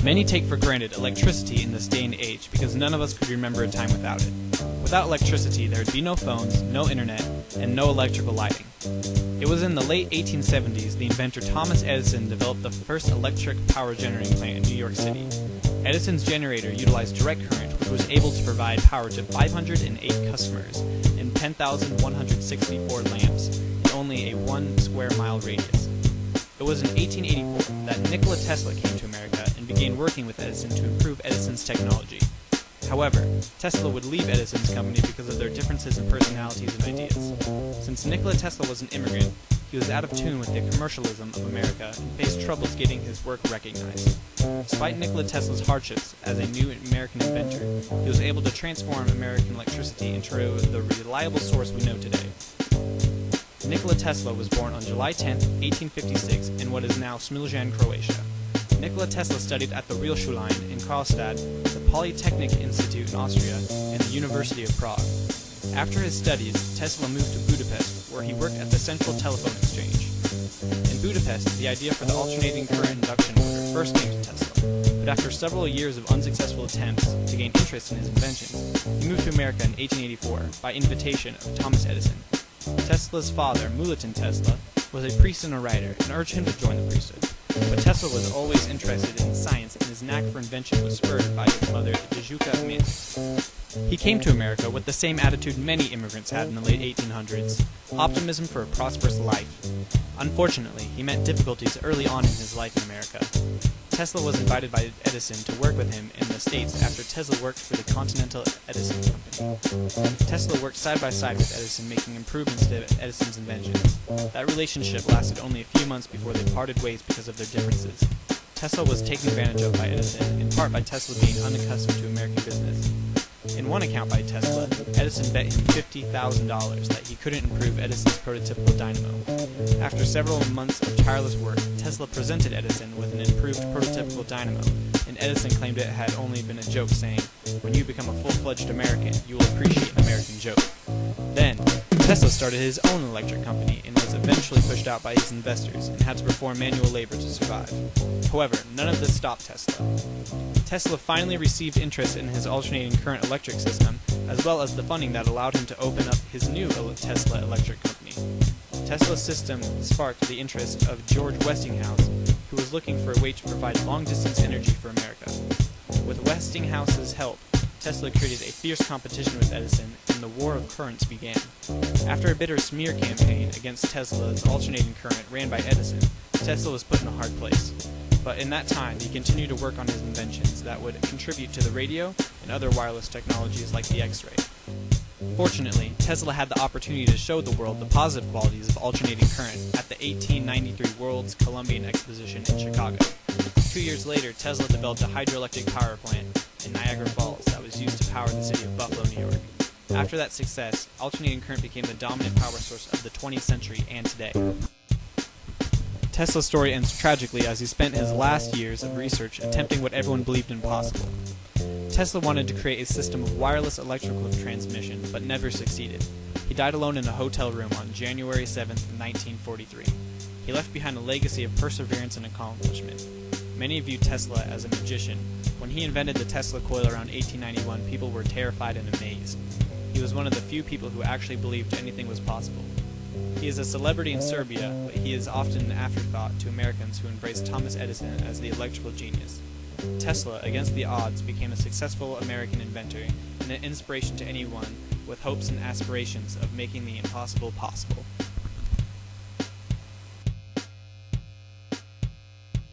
Many take for granted electricity in this day and age because none of us could remember a time without it. Without electricity, there would be no phones, no internet, and no electrical lighting. It was in the late 1870s the inventor Thomas Edison developed the first electric power generating plant in New York City. Edison's generator utilized direct current, which was able to provide power to 508 customers and 10,164 lamps in only a 1 square mile radius. It was in 1884 that Nikola Tesla came to America and began working with Edison to improve Edison's technology. However, Tesla would leave Edison's company because of their differences in personalities and ideas. Since Nikola Tesla was an immigrant, he was out of tune with the commercialism of America and faced troubles getting his work recognized. Despite Nikola Tesla's hardships as a new American inventor, he was able to transform American electricity into the reliable source we know today. Nikola Tesla was born on July 10, 1856 in what is now Smiljan, Croatia. Nikola Tesla studied at the Realschule in Karlstad, the Polytechnic Institute in Austria, and the University of Prague. After his studies, Tesla moved to Budapest, where he worked at the Central Telephone Exchange. In Budapest, the idea for the alternating current induction motor first came to Tesla, but after several years of unsuccessful attempts to gain interest in his inventions, he moved to America in 1884 by invitation of Thomas Edison. Tesla's father, Milutin Tesla, was a priest and a writer, and urged him to join the priesthood. But Tesla was always interested in science, and his knack for invention was spurred by his mother, Jajuka Mint. He came to America with the same attitude many immigrants had in the late 1800s, optimism for a prosperous life. Unfortunately, he met difficulties early on in his life in America. Tesla was invited by Edison to work with him in the States after Tesla worked for the Continental Edison Company. Tesla worked side by side with Edison, making improvements to Edison's inventions. That relationship lasted only a few months before they parted ways because of their differences. Tesla was taken advantage of by Edison, in part by Tesla being unaccustomed to American business. In one account by Tesla, Edison bet him $50,000 that he couldn't improve Edison's prototypical dynamo. After several months of tireless work, Tesla presented Edison with an improved prototypical dynamo, and Edison claimed it had only been a joke, saying, "When you become a full-fledged American, you will appreciate an American joke." Then, Tesla started his own electric company and was eventually pushed out by his investors and had to perform manual labor to survive. However, none of this stopped Tesla. Tesla finally received interest in his alternating current electric system, as well as the funding that allowed him to open up his new Tesla Electric Company. Tesla's system sparked the interest of George Westinghouse, who was looking for a way to provide long-distance energy for America. With Westinghouse's help, Tesla created a fierce competition with Edison, and the war of currents began. After a bitter smear campaign against Tesla's alternating current ran by Edison, Tesla was put in a hard place. But in that time, he continued to work on his inventions that would contribute to the radio and other wireless technologies like the X-ray. Fortunately, Tesla had the opportunity to show the world the positive qualities of alternating current at the 1893 World's Columbian Exposition in Chicago. 2 years later, Tesla developed a hydroelectric power plant in Niagara Falls that was used to power the city of Buffalo, New York. After that success, alternating current became the dominant power source of the 20th century and today. Tesla's story ends tragically as he spent his last years of research attempting what everyone believed impossible. Tesla wanted to create a system of wireless electrical transmission, but never succeeded. He died alone in a hotel room on January 7, 1943. He left behind a legacy of perseverance and accomplishment. Many viewed Tesla as a magician. When he invented the Tesla coil around 1891, people were terrified and amazed. He was one of the few people who actually believed anything was possible. He is a celebrity in Serbia, but he is often an afterthought to Americans who embrace Thomas Edison as the electrical genius. Tesla, against the odds, became a successful American inventor and an inspiration to anyone with hopes and aspirations of making the impossible possible.